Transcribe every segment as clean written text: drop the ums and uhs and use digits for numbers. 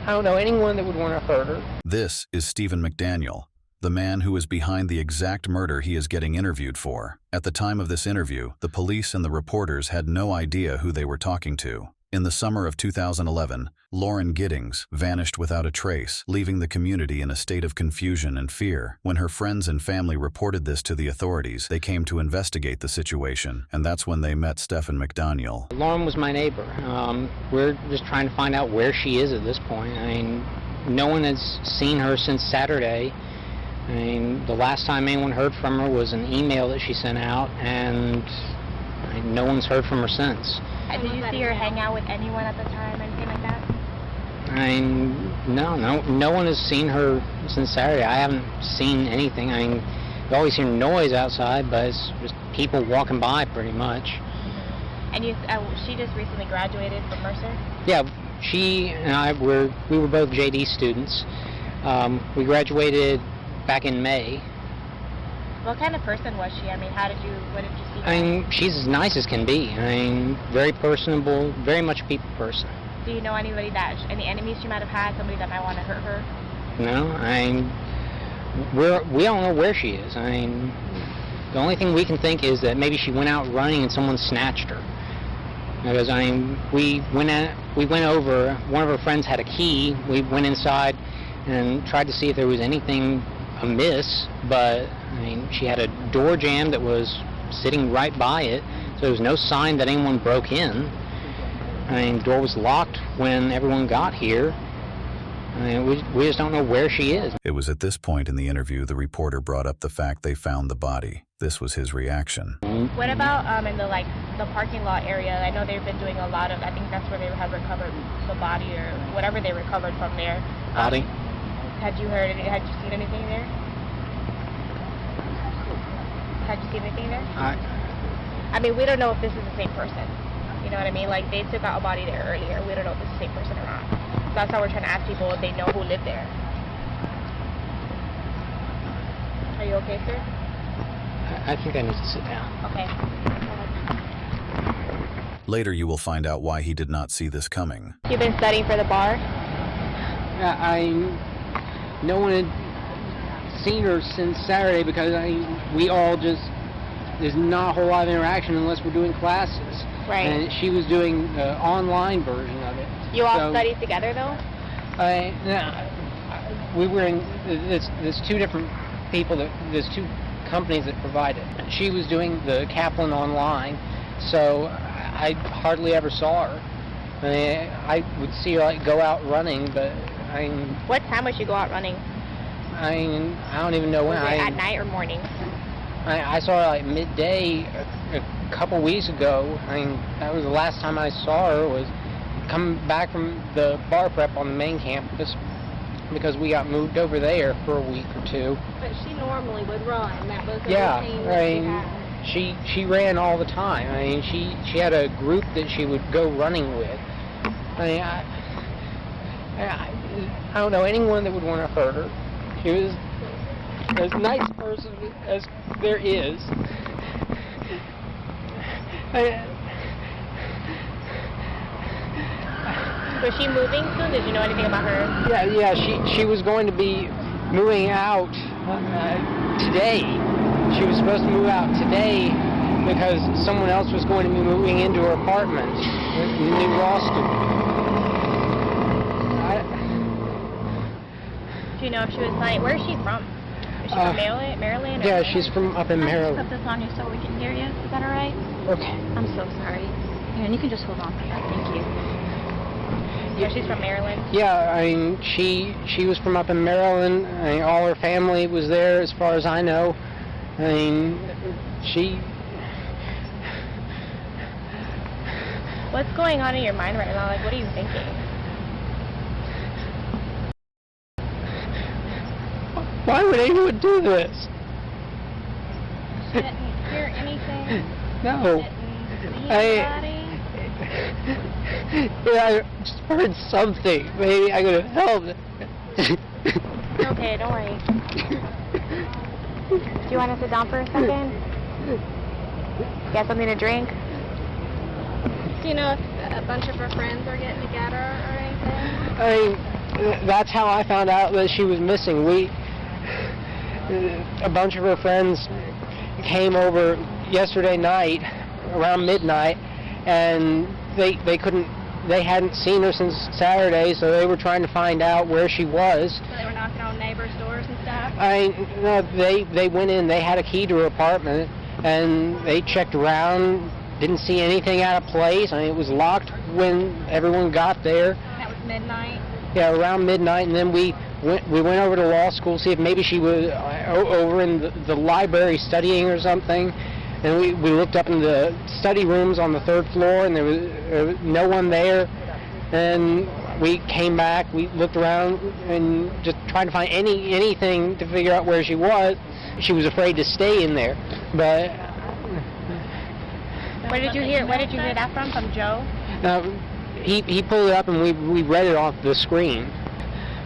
I don't know anyone that would want to hurt her. This is Stephen McDaniel, the man who is behind the exact murder he is getting interviewed for. At the time of this interview, the police and the reporters had no idea who they were talking to. In the summer of 2011, Lauren Giddings vanished without a trace, leaving the community in a state of confusion and fear. When her friends and family reported this to the authorities, they came to investigate the situation, and that's when they met Stephen McDaniel. Lauren was my neighbor. We're just trying to find out where she is at this point. I mean, no one has seen her since Saturday. I mean, the last time anyone heard from her was an email that she sent out, and no one's heard from her since. Did you see her hang out with anyone at the time, anything like that? I mean, no one has seen her since Saturday. I haven't seen anything. I mean, you always hear noise outside, but it's just people walking by pretty much. And she just recently graduated from Mercer? Yeah, she and I we were both JD students. We graduated back in May. What kind of person was she? I mean, what did you see? I mean, she's as nice as can be. I mean, very personable, very much a people person. Do you know any enemies she might have had, somebody that might want to hurt her? No, I mean, we don't know where she is. I mean, the only thing we can think is that maybe she went out running and someone snatched her. Because, I mean, we went over, one of her friends had a key, we went inside and tried to see if there was anything amiss, but I mean, she had a door jamb that was sitting right by it, so there was no sign that anyone broke in. I mean, the door was locked when everyone got here. I mean, we just don't know where she is. It was at this point in the interview the reporter brought up the fact they found the body. This was his reaction. What about in the parking lot area? I know they've been doing a lot of, I think that's where they have recovered the body or whatever they recovered from there. Body? Had you seen anything there? Had you seen anything there? I mean, we don't know if this is the same person. You know what I mean? Like, they took out a body there earlier. We don't know if it's the same person or not. So that's how we're trying to ask people if they know who lived there. Are you okay, sir? I think I need to sit down. Okay. Later you will find out why he did not see this coming. You've been studying for the bar? No one had seen her since Saturday because there's not a whole lot of interaction unless we're doing classes. Right. And she was doing the online version of it. You all studied together, though? We were in, there's two different people, there's two companies that provide it. She was doing the Kaplan online, so I hardly ever saw her. I would see her go out running, but What time would you go out running? I don't even know when. Was it at night or morning? I saw her like midday a couple weeks ago. That was the last time I saw her, was coming back from the bar prep on the main campus because we got moved over there for a week or two. But she normally would run. That was the routine that she had. She ran all the time. She had a group that she would go running with. I don't know anyone that would want to hurt her. She was as nice a person as there is. Was she moving soon? Did you know anything about her? Yeah. She was going to be moving out today. She was supposed to move out today because someone else was going to be moving into her apartment, the new law student. Do you know if she was planning? Where is she from? Is she from Maryland? Yeah, she's from up in Maryland. Can I just put this on you so we can hear you? Is that all right? Okay. I'm so sorry. Here, and you can just hold on to that. Thank you. Yeah, she's from Maryland. Yeah, she was from up in Maryland. All her family was there, as far as I know. She. What's going on in your mind right now? Like, what are you thinking? Why would anyone do this? She didn't hear anything. No. I just heard something. Maybe I could have helped. Okay, don't worry. Do you want to sit down for a second? Get something to drink? Do you know if a bunch of her friends are getting together or anything? that's how I found out that she was missing. A bunch of her friends came over yesterday night around midnight, and they hadn't seen her since Saturday, so they were trying to find out where she was. So they were knocking on neighbors' doors and stuff? No, they went in. They had a key to her apartment, and they checked around, didn't see anything out of place. It was locked when everyone got there. That was midnight? Yeah, around midnight, and then we went over to law school to see if maybe she was over in the library studying or something. And we looked up in the study rooms on the 3rd floor, and there was no one there. And we came back, we looked around, and just tried to find anything to figure out where she was. She was afraid to stay in there, but... Where did you hear that from? From Joe? He pulled it up, and we read it off the screen.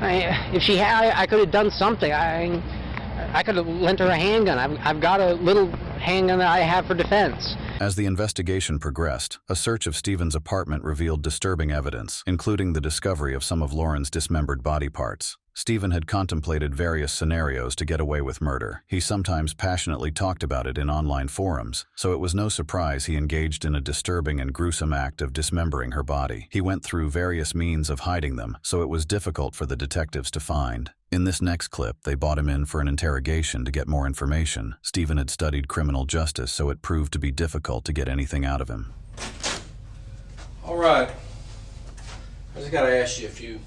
If she had, I could have done something. I could have lent her a handgun. I've got a little handgun that I have for defense. As the investigation progressed, a search of Stephen's apartment revealed disturbing evidence, including the discovery of some of Lauren's dismembered body parts. Stephen had contemplated various scenarios to get away with murder. He sometimes passionately talked about it in online forums, so it was no surprise he engaged in a disturbing and gruesome act of dismembering her body. He went through various means of hiding them, so it was difficult for the detectives to find. In this next clip, they brought him in for an interrogation to get more information. Stephen had studied criminal justice, so it proved to be difficult to get anything out of him. All right. I just got to ask you a few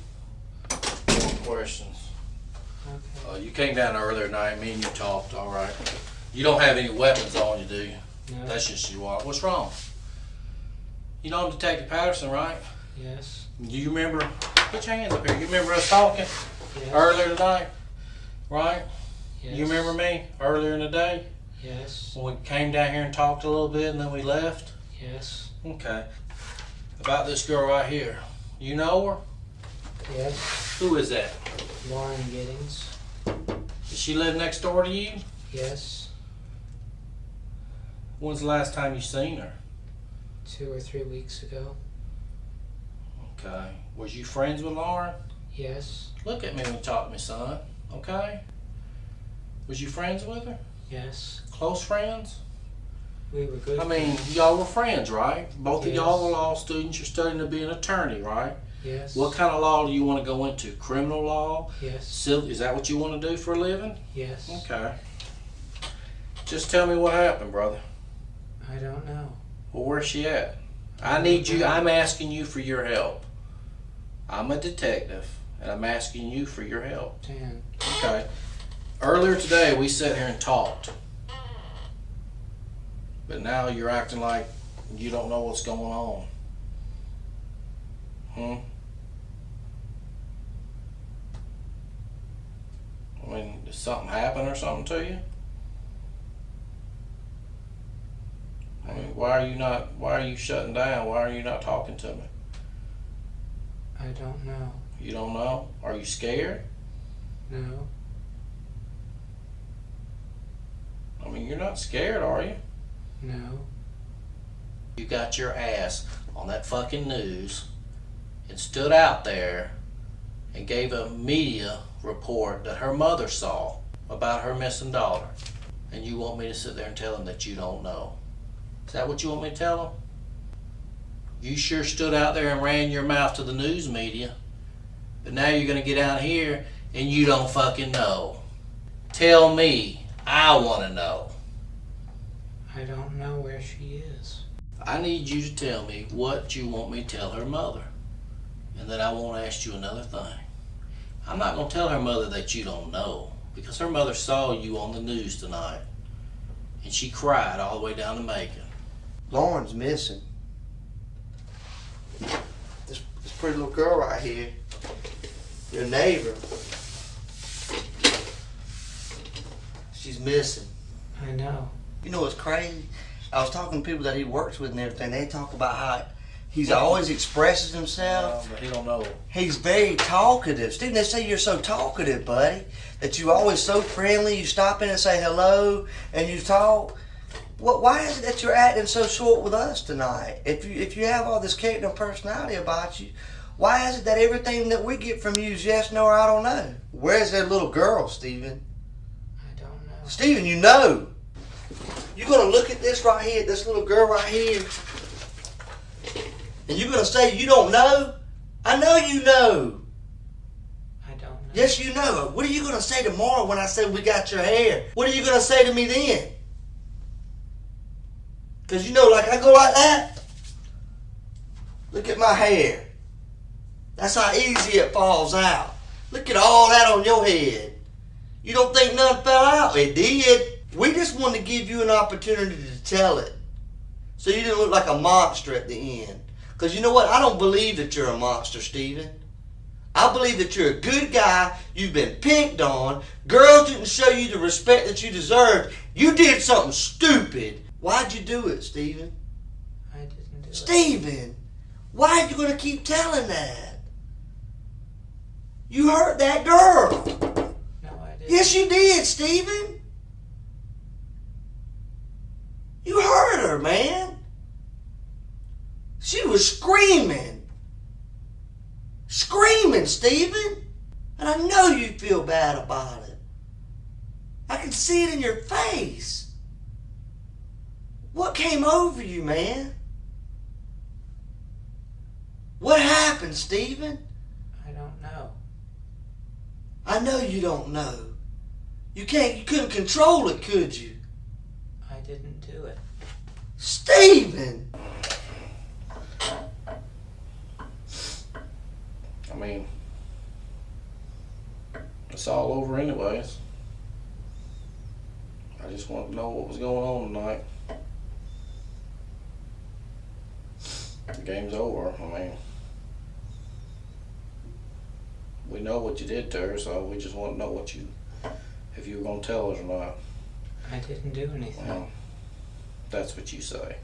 more questions. Okay. You came down earlier tonight, me and you talked, all right. You don't have any weapons on you, do you? No. That's just you are. What's wrong? You know Detective Patterson, right? Yes. Do you remember, put your hands up here, you remember us talking? Yes. Earlier tonight, right? Yes. You remember me earlier in the day? Yes. When we came down here and talked a little bit and then we left? Yes. Okay. About this girl right here. You know her? Yes. Who is that? Lauren Giddings. Does she live next door to you? Yes. When's the last time you seen her? 2 or 3 weeks ago. Okay. Was you friends with Lauren? Yes. Look at me when you talk to me, son. Okay? Was you friends with her? Yes. Close friends? We were good. I mean, y'all were friends, right? Both of Yes. y'all were law students. You're studying to be an attorney, right? Yes. What kind of law do you want to go into? Criminal law? Yes. Civil? Is that what you want to do for a living? Yes. Okay. Just tell me what happened, brother. I don't know. Well, where's she at? I need you. I'm asking you for your help. I'm a detective, and I'm asking you for your help. Dan. Okay. Earlier today, we sat here and talked. But now you're acting like you don't know what's going on. I mean, did something happen or something to you? I mean, why are you shutting down? Why are you not talking to me? I don't know. You don't know? Are you scared? No. I mean, you're not scared, are you? No. You got your ass on that fucking news and stood out there and gave a media report that her mother saw about her missing daughter. And you want me to sit there and tell them that you don't know. Is that what you want me to tell them? You sure stood out there and ran your mouth to the news media, but now you're gonna get out here and you don't fucking know. Tell me. I wanna know. I don't know where she is. I need you to tell me what you want me to tell her mother. And then I won't ask you another thing. I'm not gonna tell her mother that you don't know, because her mother saw you on the news tonight. And she cried all the way down to Macon. Lauren's missing. This pretty little girl right here, your neighbor, she's missing. I know. You know what's crazy? I was talking to people that he works with and everything. They talk about how he's always expresses himself. But he don't know. He's very talkative. Stephen, they say you're so talkative, buddy, that you always so friendly. You stop in and say hello, and you talk. Why is it that you're acting so short with us tonight? If you have all this character and personality about you, Why is it that everything that we get from you is yes, no, or I don't know? Where's that little girl, Stephen? I don't know. Stephen, you know. You're going to look at this right here, this little girl right here, and you're going to say you don't know? I know you know. I don't know. Yes, you know. What are you going to say tomorrow when I say we got your hair? What are you going to say to me then? Because you know, like I go like that. Look at my hair. That's how easy it falls out. Look at all that on your head. You don't think none fell out? It did. We just wanted to give you an opportunity to tell it. So you didn't look like a monster at the end. Because you know what? I don't believe that you're a monster, Stephen. I believe that you're a good guy. You've been picked on. Girls didn't show you the respect that you deserved. You did something stupid. Why'd you do it, Stephen? I didn't do it. Stephen, why are you going to keep telling that? You hurt that girl. No, I didn't. Yes, you did, Stephen. You hurt her, man. She was screaming. Screaming, Stephen. And I know you feel bad about it. I can see it in your face. What came over you, man? What happened, Stephen? I don't know. I know you don't know. You couldn't control it, could you? I didn't do it. Stephen! I mean, it's all over anyways. I just wanted to know what was going on tonight. The game's over. I mean, we know what you did to her, so we just want to know if you were going to tell us or not. I didn't do anything. Well, that's what you say.